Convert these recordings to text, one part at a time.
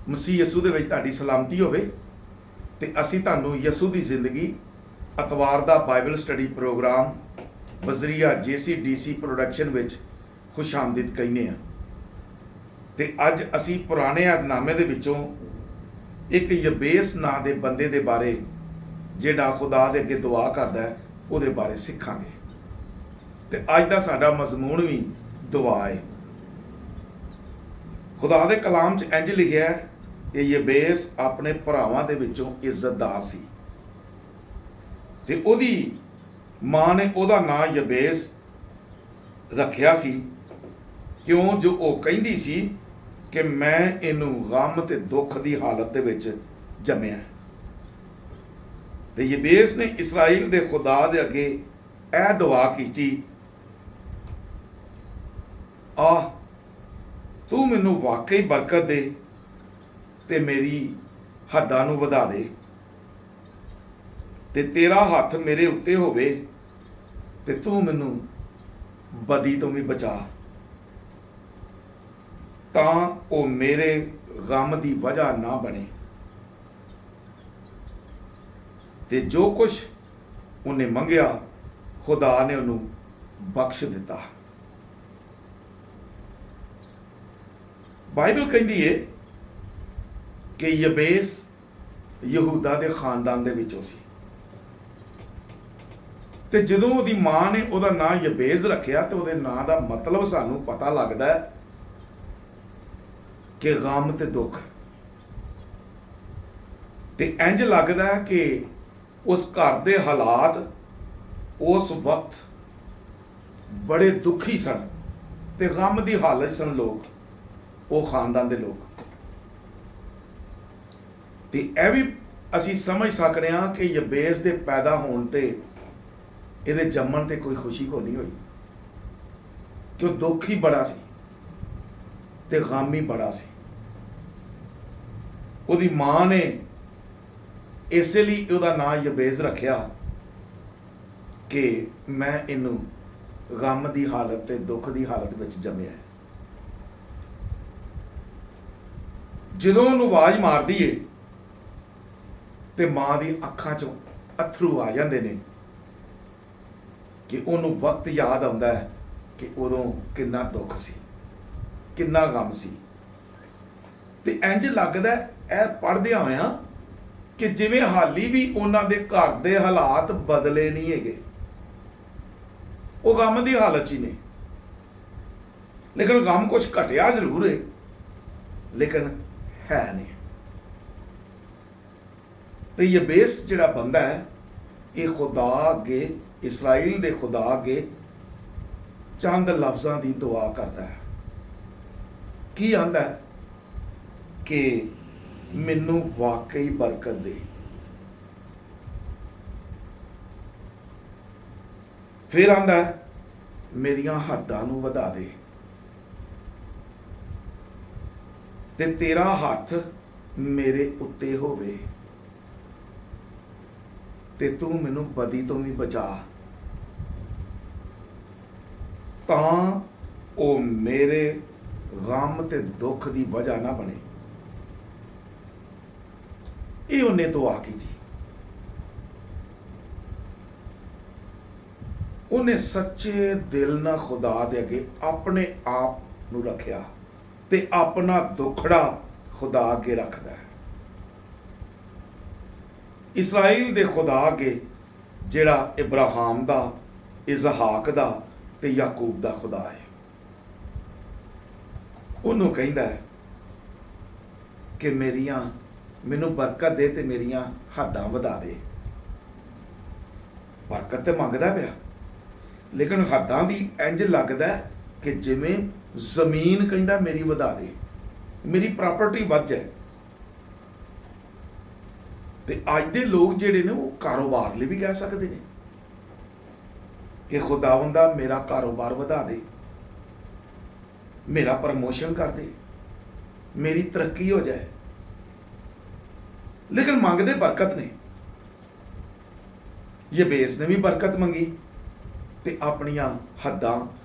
ਮਸੀਹ ਯਸੂ ਦੇ ਵਿੱਚ ਤੁਹਾਡੀ ਸਲਾਮਤੀ ਹੋਵੇ ਤੇ ਅਸੀਂ ਤੁਹਾਨੂੰ ਯਸੂ ਦੀ ਜ਼ਿੰਦਗੀ ਅਤਵਾਰ ਦਾ ਬਾਈਬਲ ਸਟੱਡੀ ਪ੍ਰੋਗਰਾਮ ਬਜ਼ਰੀਆ JCDC ਪ੍ਰੋਡਕਸ਼ਨ ਵਿੱਚ ਖੁਸ਼ ਆਮਦੀਦ ਕਹਿੰਦੇ ਆ। ਤੇ ਅੱਜ ਅਸੀਂ ਪੁਰਾਣੇ ਅਹਿਦਨਾਮੇ ਦੇ ਵਿੱਚੋਂ ਇੱਕ ਯਬੇਸ ਨਾਂ ਦੇ ਬੰਦੇ ਦੇ ਬਾਰੇ ਜਿਹੜਾ ਖੁਦਾ ਦੇ ਅੱਗੇ ਦੁਆ ਕਰਦਾ ਹੈ ਉਹਦੇ ਬਾਰੇ ਸਿੱਖਾਂਗੇ। ਤੇ ਅੱਜ ਦਾ ਸਾਡਾ ਮਜ਼ਮੂਨ ਵੀ ਦੁਆ ਹੈ। ਖੁਦਾ ਦੇ ਕਲਾਮ 'ਚ ਇੰਜ ਲਿਖਿਆ ਹੈ ਕਿ ਯਬੇਸ ਆਪਣੇ ਭਰਾਵਾਂ ਦੇ ਵਿੱਚੋਂ ਇੱਜ਼ਤਦਾਰ ਸੀ ਤੇ ਉਹਦੀ ਮਾਂ ਨੇ ਉਹਦਾ ਨਾਂ ਯਬੇਸ ਰੱਖਿਆ ਸੀ ਕਿਉਂ ਜੋ ਉਹ ਕਹਿੰਦੀ ਸੀ ਕਿ ਮੈਂ ਇਹਨੂੰ ਗਮ ਤੇ ਦੁੱਖ ਦੀ ਹਾਲਤ ਦੇ ਵਿੱਚ ਜੰਮਿਆ। ਤੇ ਯਬੇਸ ਨੇ ਇਸਰਾਈਲ ਦੇ ਖੁਦਾ ਦੇ ਅੱਗੇ ਇਹ ਦੁਆ ਕੀਤੀ, ਆਹ ਤੂੰ ਮੈਨੂੰ ਵਾਕਈ ਬਰਕਤ ਦੇ ਤੇ ਮੇਰੀ ਹੱਦਾਂ ਨੂੰ ਵਧਾ ਦੇ ਤੇ ਤੇਰਾ ਹੱਥ ਮੇਰੇ ਉੱਤੇ ਹੋਵੇ ਤੇ ਤੂੰ ਮੈਨੂੰ ਬਦੀ ਤੋਂ ਵੀ ਬਚਾ, ਤਾਂ ਉਹ ਮੇਰੇ ਗਮ ਦੀ ਵਜ੍ਹਾ ਨਾ ਬਣੇ। ਤੇ ਜੋ ਕੁਝ ਉਹਨੇ ਮੰਗਿਆ ਖੁਦਾ ਨੇ ਉਹਨੂੰ ਬਖਸ਼ ਦਿੱਤਾ। ਬਾਈਬਲ ਕਹਿੰਦੀ ਏ ਕਿ ਯਬੇਸ ਯਹੂਦਾ ਦੇ ਖਾਨਦਾਨ ਦੇ ਵਿੱਚੋਂ ਸੀ ਤੇ ਜਦੋਂ ਉਹਦੀ ਮਾਂ ਨੇ ਉਹਦਾ ਨਾਂ ਯਬੇਸ ਰੱਖਿਆ ਤੇ ਉਹਦੇ ਨਾਂ ਦਾ ਮਤਲਬ ਸਾਨੂੰ ਪਤਾ ਲੱਗਦਾ ਹੈ ਕਿ ਗਮ ਤੇ ਦੁੱਖ। ਤੇ ਇੰਜ ਲੱਗਦਾ ਹੈ ਕਿ ਉਸ ਘਰ ਦੇ ਹਾਲਾਤ ਉਸ ਵਕਤ ਬੜੇ ਦੁਖੀ ਸਨ ਤੇ ਗਮ ਦੀ ਹਾਲਤ ਸਨ ਲੋਕ, ਉਹ ਖਾਨਦਾਨ ਦੇ ਲੋਕ। ਤੇ ਇਹ ਵੀ ਅਸੀਂ ਸਮਝ ਸਕਦੇ ਹਾਂ ਕਿ ਯਬੇਸ ਦੇ ਪੈਦਾ ਹੋਣ ਤੇ ਇਹਦੇ ਜੰਮਣ ਤੇ ਕੋਈ ਖੁਸ਼ੀ ਕੋ ਨਹੀਂ ਹੋਈ, ਕਿ ਉਹ ਦੁੱਖ ਹੀ ਬੜਾ ਸੀ ਤੇ ਗਮ ਹੀ ਬੜਾ ਸੀ। ਉਹਦੀ ਮਾਂ ਨੇ ਇਸੇ ਲਈ ਉਹਦਾ ਨਾਂ ਯਬੇਸ ਰੱਖਿਆ ਕਿ ਮੈਂ ਇਹਨੂੰ ਗਮ ਦੀ ਹਾਲਤ ਤੇ ਦੁੱਖ ਦੀ ਹਾਲਤ ਵਿੱਚ ਜੰਮਿਆ। ਜਦੋਂ ਉਹਨੂੰ ਆਵਾਜ਼ ਮਾਰਦੀ ਏ ਤੇ ਮਾਂ ਦੀ ਅੱਖਾਂ 'ਚੋਂ ਅਥਰੂ ਆ ਜਾਂਦੇ ਨੇ ਕਿ ਉਹਨੂੰ ਵਕਤ ਯਾਦ ਆਉਂਦਾ ਹੈ ਕਿ ਉਦੋਂ ਕਿੰਨਾ ਦੁੱਖ ਸੀ, ਕਿੰਨਾ ਗਮ ਸੀ। ਤੇ ਇੰਜ ਲੱਗਦਾ ਇਹ ਪੜ੍ਹਦਿਆਂ ਹੋਇਆਂ ਕਿ ਜਿਵੇਂ ਹਾਲੀ ਵੀ ਉਹਨਾਂ ਦੇ ਘਰ ਦੇ ਹਾਲਾਤ ਬਦਲੇ ਨਹੀਂ ਹੈਗੇ, ਉਹ ਗਮ ਦੀ ਹਾਲਤ 'ਚ ਹੀ ਨੇ। ਲੇਕਿਨ ਗਮ ਕੁਛ ਘਟਿਆ ਜ਼ਰੂਰ ਹੈ, ਲੇਕਿਨ ਹੈ ਨਹੀਂ। ਤੇ ਯਬੇਸ ਜਿਹੜਾ ਬੰਦਾ ਹੈ ਇਹ ਖੁਦਾ ਅੱਗੇ, ਇਸਰਾਈਲ ਦੇ ਖੁਦਾ ਅੱਗੇ ਚੰਦ ਲਫ਼ਜ਼ਾਂ ਦੀ ਦੁਆ ਕਰਦਾ ਹੈ। ਕੀ ਆਂਦਾ ਹੈ ਕਿ ਮੈਨੂੰ ਵਾਕਈ ਬਰਕਤ ਦੇ। ਫਿਰ ਆਂਦਾ ਹੈ ਮੇਰੀਆਂ ਹੱਦਾਂ ਨੂੰ ਵਧਾ ਦੇ ਤੇ ਤੇਰਾ ਹੱਥ ਮੇਰੇ ਉੱਤੇ ਹੋਵੇ ਤੇ ਤੂੰ ਮੈਨੂੰ ਬਦੀ ਤੋਂ ਵੀ ਬਚਾ, ਤਾਂ ਉਹ ਮੇਰੇ ਗਮ ਤੇ ਦੁੱਖ ਦੀ ਵਜ੍ਹਾ ਨਾ ਬਣੇ। ਇਹ ਉਹਨੇ ਦੁਆ ਕੀਤੀ। ਉਹਨੇ ਸੱਚੇ ਦਿਲ ਨਾਲ ਖੁਦਾ ਦੇ ਅੱਗੇ ਆਪਣੇ ਆਪ ਨੂੰ ਰੱਖਿਆ ਤੇ ਆਪਣਾ ਦੁੱਖੜਾ ਖੁਦਾ ਅੱਗੇ ਰੱਖਦਾ ਹੈ। ਇਸਰਾਈਲ ਦੇ ਖੁਦਾ ਅੱਗੇ ਜਿਹੜਾ ਇਬਰਾਹਿਮ ਦਾ, ਇਜ਼ਹਾਕ ਦਾ ਤੇ ਯਾਕੂਬ ਦਾ ਖੁਦਾ ਹੈ, ਉਹਨੂੰ ਕਹਿੰਦਾ ਹੈ ਕਿ ਮੈਨੂੰ ਬਰਕਤ ਦੇ ਤੇ ਮੇਰੀਆਂ ਹੱਦਾਂ ਵਧਾ ਦੇ। ਬਰਕਤ ਤੇ ਮੰਗਦਾ ਪਿਆ, ਲੇਕਿਨ ਹੱਦਾਂ ਵੀ ਇੰਜ ਲੱਗਦਾ ਕਿ ਜਿਵੇਂ ਜ਼ਮੀਨ ਕਹਿੰਦਾ ਮੇਰੀ ਵਧਾ ਦੇ, ਮੇਰੀ ਪ੍ਰਾਪਰਟੀ ਵੱਧ ਜਾਏ। ਤੇ ਅੱਜ ਦੇ ਲੋਕ ਜਿਹੜੇ ਨੇ ਉਹ ਕਾਰੋਬਾਰ ਲਈ ਵੀ ਕਹਿ ਸਕਦੇ ਨੇ ਕਿ ਖੁਦਾਵੰਦਾ ਮੇਰਾ ਕਾਰੋਬਾਰ ਵਧਾ ਦੇ, ਮੇਰਾ ਪ੍ਰਮੋਸ਼ਨ ਕਰ ਦੇ, ਮੇਰੀ ਤਰੱਕੀ ਹੋ ਜਾਏ। ਲੇਕਿਨ ਮੰਗਦੇ ਬਰਕਤ ਨੇ। ਯਬੇਸ ਨੇ ਵੀ ਬਰਕਤ ਮੰਗੀ ਤੇ ਆਪਣੀਆਂ ਹੱਦਾਂ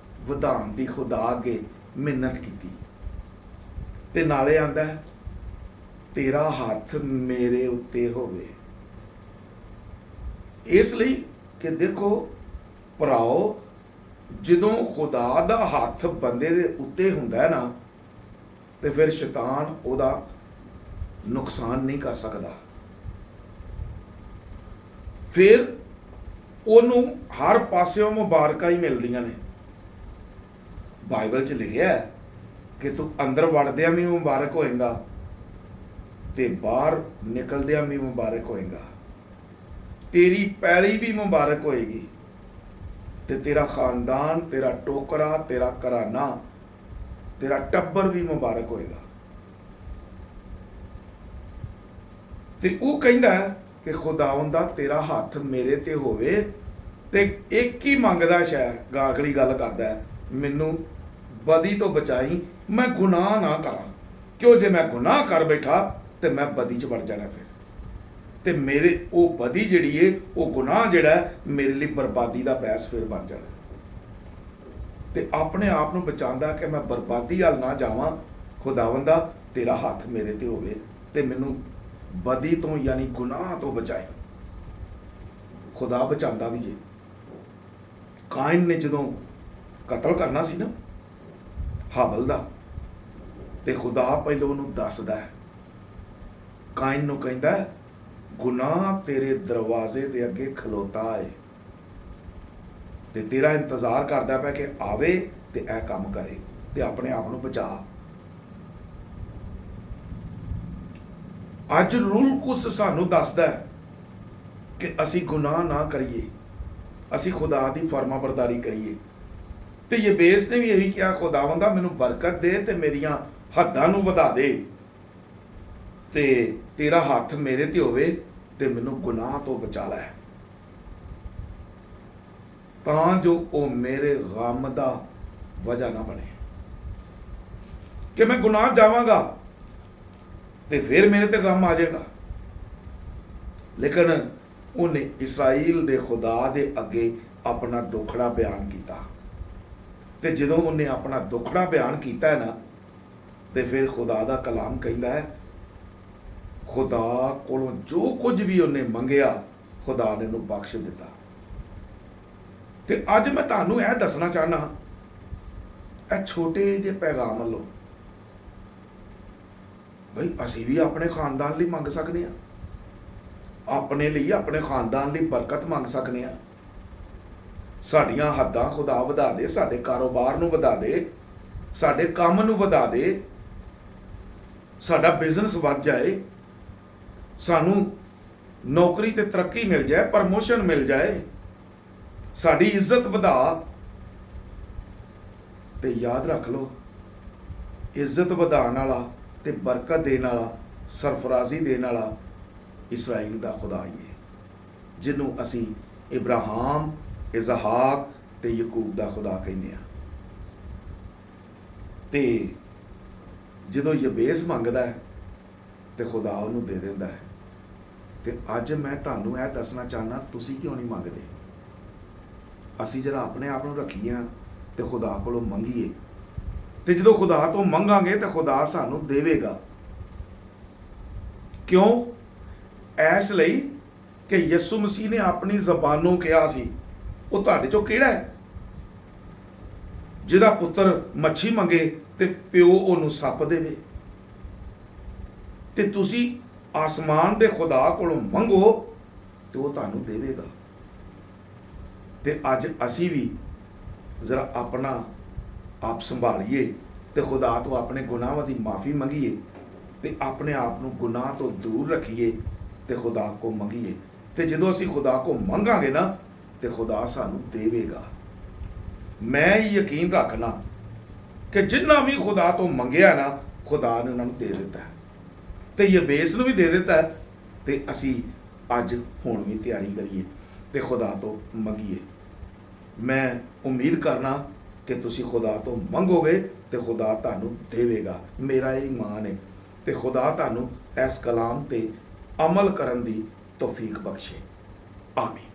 ਵਧਾਉਣ ਦੀ ਖੁਦਾ ਅੱਗੇ ਮਿੰਨਤ ਕੀਤੀ। ਤੇ ਨਾਲੇ ਆਂਦਾ ਤੇਰਾ ਹੱਥ ਮੇਰੇ ਉੱਤੇ ਹੋਵੇ। ਇਸ ਲਈ ਕਿ ਦੇਖੋ ਭਰਾਓ, ਜਦੋਂ ਖੁਦਾ ਦਾ ਹੱਥ ਬੰਦੇ ਦੇ ਉੱਤੇ ਹੁੰਦਾ ਹੈ ਨਾ, ਤੇ ਫਿਰ ਸ਼ੈਤਾਨ ਉਹਦਾ ਨੁਕਸਾਨ ਨਹੀਂ ਕਰ ਸਕਦਾ। ਫਿਰ ਉਹਨੂੰ ਹਰ ਪਾਸਿਓਂ ਮੁਬਾਰਕਾਂ ਹੀ ਮਿਲਦੀਆਂ ਨੇ। ਬਾਈਬਲ 'ਚ ਲਿਖਿਆ ਹੈ ਕਿ ਤੂੰ ਅੰਦਰ ਵੜਦਿਆਂ ਵੀ ਮੁਬਾਰਕ ਹੋਏਗਾ ਤੇ ਬਾਹਰ ਨਿਕਲਦਿਆਂ ਵੀ ਮੁਬਾਰਕ ਹੋਏਗਾ। ਤੇਰੀ ਪੈਲੀ ਵੀ ਮੁਬਾਰਕ ਹੋਏਗੀ ਤੇ ਤੇਰਾ ਖਾਨਦਾਨ, ਤੇਰਾ ਟੋਕਰਾ, ਤੇਰਾ ਘਰਾਨਾ, ਤੇਰਾ ਟੱਬਰ ਵੀ ਮੁਬਾਰਕ ਹੋਏਗਾ। ਤੇ ਉਹ ਕਹਿੰਦਾ ਕਿ ਖੁਦਾਵੰਦਾ ਤੇਰਾ ਹੱਥ ਮੇਰੇ ਤੇ ਹੋਵੇ, ਤੇ ਇੱਕ ਹੀ ਮੰਗਦਾ, ਸ਼ਾਇਦ ਆਖਰੀ ਗੱਲ ਕਰਦਾ ਹੈ, ਮੈਨੂੰ ਬਦੀ ਤੋਂ ਬਚਾਈ, ਮੈਂ ਗੁਨਾਹ ਨਾ ਕਰਾਂ। ਕਿਉਂ ਜੇ ਮੈਂ ਗੁਨਾਹ ਕਰ ਬੈਠਾ ਤੇ ਮੈਂ ਬਦੀ 'ਚ ਵੜ ਜਾਣਾ ਫਿਰ, ਤੇ ਮੇਰੇ ਉਹ ਬਦੀ ਜਿਹੜੀ ਏ, ਉਹ ਗੁਨਾਹ ਜਿਹੜਾ ਮੇਰੇ ਲਈ ਬਰਬਾਦੀ ਦਾ ਬੈਸ ਫਿਰ ਬਣ ਜਾਣਾ। ਤੇ ਆਪਣੇ ਆਪ ਨੂੰ ਬਚਾਉਂਦਾ ਕਿ ਮੈਂ ਬਰਬਾਦੀ ਵੱਲ ਨਾ ਜਾਵਾਂ। ਖੁਦਾਵੰਦਾ ਤੇਰਾ ਹੱਥ ਮੇਰੇ ਤੇ ਹੋਵੇ ਤੇ ਮੈਨੂੰ ਬਦੀ ਤੋਂ ਯਾਨੀ ਗੁਨਾਹ ਤੋਂ ਬਚਾਏ। ਖੁਦਾ ਬਚਾਉਂਦਾ ਵੀ ਜੇ। ਕਾਇਨ ਨੇ ਜਦੋਂ ਕਤਲ ਕਰਨਾ ਸੀ ਨਾ ਹਾਬਲ ਦਾ, ਤੇ ਖੁਦਾ ਪਹਿਲਾਂ ਉਹਨੂੰ ਦੱਸਦਾ ਹੈ, ਕਾਇਨ ਨੂੰ ਕਹਿੰਦਾ ਗੁਨਾਹ ਤੇਰੇ ਦਰਵਾਜ਼ੇ ਦੇ ਅੱਗੇ ਖਲੋਤਾ ਹੈ ਤੇ ਤੇਰਾ ਇੰਤਜ਼ਾਰ ਕਰਦਾ ਪਿਆ ਕਿ ਆਵੇ ਤੇ ਇਹ ਕੰਮ ਕਰੇ ਤੇ ਆਪਣੇ ਆਪ ਨੂੰ ਬਚਾ। ਅੱਜ ਰੂਲ ਕੁਸ ਸਾਨੂੰ ਦੱਸਦਾ ਹੈ ਕਿ ਅਸੀਂ ਗੁਨਾਹ ਨਾ ਕਰੀਏ, ਅਸੀਂ ਖੁਦਾ ਦੀ ਫਰਮਾਬਰਦਾਰੀ ਕਰੀਏ। ਤੇ ਯਬੇਸ ਨੇ ਵੀ ਇਹੀ ਕਿਹਾ, ਖੁਦਾਵੰਦਾ ਮੈਨੂੰ ਬਰਕਤ ਦੇ ਤੇ ਮੇਰੀਆਂ ਹੱਦਾਂ ਨੂੰ ਵਧਾ ਦੇ, ਤੇ ਤੇਰਾ ਹੱਥ ਮੇਰੇ ਤੇ ਹੋਵੇ ਤੇ ਮੈਨੂੰ ਗੁਨਾਹ ਤੋਂ ਬਚਾ ਲੈ, ਤਾਂ ਜੋ ਉਹ ਮੇਰੇ ਗਮ ਦਾ ਵਜ੍ਹਾ ਨਾ ਬਣੇ। ਕਿ ਮੈਂ ਗੁਨਾਹ ਜਾਵਾਂਗਾ ਤੇ ਫਿਰ ਮੇਰੇ ਤੇ ਗਮ ਆ ਜਾਏਗਾ। ਲੇਕਿਨ ਉਹਨੇ ਇਸਰਾਈਲ ਦੇ ਖੁਦਾ ਦੇ ਅੱਗੇ ਆਪਣਾ ਦੁੱਖੜਾ ਬਿਆਨ ਕੀਤਾ, ਤੇ ਜਦੋਂ ਉਹਨੇ ਆਪਣਾ ਦੁੱਖੜਾ ਬਿਆਨ ਕੀਤਾ ਹੈ ਨਾ, ਤੇ ਫਿਰ ਖੁਦਾ ਦਾ ਕਲਾਮ ਕਹਿੰਦਾ ਹੈ, ਖੁਦਾ ਕੋਲੋਂ ਜੋ ਕੁਝ ਵੀ ਉਹਨੇ ਮੰਗਿਆ ਖੁਦਾ ਨੇ ਉਹਨੂੰ ਬਖਸ਼ ਦਿੱਤਾ। ਤੇ ਅੱਜ ਮੈਂ ਤੁਹਾਨੂੰ ਇਹ ਦੱਸਣਾ ਚਾਹਨਾ, ਇਹ ਛੋਟੇ ਜਿਹੇ ਪੈਗਾਮ ਵੱਲੋਂ ਬਈ ਅਸੀਂ ਵੀ ਆਪਣੇ ਖਾਨਦਾਨ ਲਈ ਮੰਗ ਸਕਦੇ ਹਾਂ, ਆਪਣੇ ਲਈ, ਆਪਣੇ ਖਾਨਦਾਨ ਲਈ ਬਰਕਤ ਮੰਗ ਸਕਦੇ ਹਾਂ। ਸਾਡੀਆਂ ਹੱਦਾਂ ਖੁਦਾ ਵਧਾ ਦੇ, ਸਾਡੇ ਕਾਰੋਬਾਰ ਨੂੰ ਵਧਾ ਦੇ, ਸਾਡੇ ਕੰਮ ਨੂੰ ਵਧਾ ਦੇ, ਸਾਡਾ ਬਿਜ਼ਨਸ ਵੱਧ ਜਾਏ, ਸਾਨੂੰ ਨੌਕਰੀ ਤੇ ਤਰੱਕੀ ਮਿਲ ਜਾਏ, ਪ੍ਰਮੋਸ਼ਨ ਮਿਲ ਜਾਏ, ਸਾਡੀ ਇੱਜ਼ਤ ਵਧਾ। ਤੇ ਯਾਦ ਰੱਖ ਲਓ, ਇੱਜ਼ਤ ਵਧਾਉਣ ਵਾਲਾ ਤੇ ਬਰਕਤ ਦੇਣ ਵਾਲਾ, ਸਰਫਰਾਜ਼ੀ ਦੇਣ ਵਾਲਾ ਇਸਰਾਈਲ ਦਾ ਖੁਦਾ ਹੀ ਹੈ, ਜਿਹਨੂੰ ਅਸੀਂ ਇਬਰਾਹਿਮ, ਇਜ਼ਹਾਕ ਤੇ ਯਕੂਬ ਦਾ ਖੁਦਾ ਕਹਿੰਦੇ ਆ। ਤੇ ਜਦੋਂ ਯਬੇਸ ਮੰਗਦਾ ਹੈ ਤੇ ਖੁਦਾ ਉਹਨੂੰ ਦੇ ਦਿੰਦਾ ਹੈ। ਤੇ ਅੱਜ ਮੈਂ ਤੁਹਾਨੂੰ ਇਹ ਦੱਸਣਾ ਚਾਹਨਾ, ਤੁਸੀਂ ਕਿਉਂ ਨਹੀਂ ਮੰਗਦੇ? ਅਸੀਂ ਜਿਹੜਾ ਆਪਣੇ ਆਪ ਨੂੰ ਰੱਖੀਏ ਤੇ ਖੁਦਾ ਕੋਲੋਂ ਮੰਗੀਏ, ਤੇ ਜਦੋਂ ਖੁਦਾ ਤੋਂ ਮੰਗਾਂਗੇ ਤਾਂ ਖੁਦਾ ਸਾਨੂੰ ਦੇਵੇਗਾ। ਕਿਉਂ? ਇਸ ਲਈ ਕਿ ਯਿਸੂ ਮਸੀਹ ਨੇ ਆਪਣੀ ਜ਼ਬਾਨੋਂ ਕਿਹਾ ਸੀ, ਉਹ ਤੁਹਾਡੇ ਚੋਂ ਕਿਹੜਾ ਹੈ ਜਿਹਦਾ ਪੁੱਤਰ ਮੱਛੀ ਮੰਗੇ ਤੇ ਪਿਓ ਉਹਨੂੰ ਸੱਪ ਦੇਵੇ? ਤੇ ਤੁਸੀਂ ਆਸਮਾਨ ਦੇ ਖੁਦਾ ਕੋਲੋਂ ਮੰਗੋ ਤੇ ਉਹ ਤੁਹਾਨੂੰ ਦੇਵੇਗਾ। ਤੇ ਅੱਜ ਅਸੀਂ ਵੀ ਜ਼ਰਾ ਆਪਣਾ ਆਪ ਸੰਭਾਲੀਏ ਤੇ ਖੁਦਾ ਤੋਂ ਆਪਣੇ ਗੁਨਾਹਾਂ ਦੀ ਮਾਫੀ ਮੰਗੀਏ, ਤੇ ਆਪਣੇ ਆਪ ਨੂੰ ਗੁਨਾਹ ਤੋਂ ਦੂਰ ਰੱਖੀਏ ਤੇ ਖੁਦਾ ਕੋ ਮੰਗੀਏ। ਤੇ ਜਦੋਂ ਅਸੀਂ ਖੁਦਾ ਕੋ ਮੰਗਾਂਗੇ ਨਾ ਤੇ ਖੁਦਾ ਸਾਨੂੰ ਦੇਵੇਗਾ। ਮੈਂ ਯਕੀਨ ਰੱਖਣਾ ਕਿ ਜਿੰਨਾ ਵੀ ਖੁਦਾ ਤੋਂ ਮੰਗਿਆ ਨਾ, ਖੁਦਾ ਨੇ ਉਹਨਾਂ ਨੂੰ ਦੇ ਦਿੱਤਾ, ਤੇ ਯਬੇਸ ਨੂੰ ਵੀ ਦੇ ਦਿੱਤਾ। ਤੇ ਅਸੀਂ ਅੱਜ ਹੁਣ ਵੀ ਤਿਆਰੀ ਕਰੀਏ ਤੇ ਖੁਦਾ ਤੋਂ ਮੰਗੀਏ। ਮੈਂ ਉਮੀਦ ਕਰਨਾ ਕਿ ਤੁਸੀਂ ਖੁਦਾ ਤੋਂ ਮੰਗੋਗੇ ਤੇ ਖੁਦਾ ਤੁਹਾਨੂੰ ਦੇਵੇਗਾ। ਮੇਰਾ ਇਹ ਈਮਾਨ ਹੈ। ਤੇ ਖੁਦਾ ਤੁਹਾਨੂੰ ਇਸ ਕਲਾਮ ਤੇ ਅਮਲ ਕਰਨ ਦੀ ਤੌਫੀਕ ਬਖਸ਼ੇ। ਆਮੀਨ।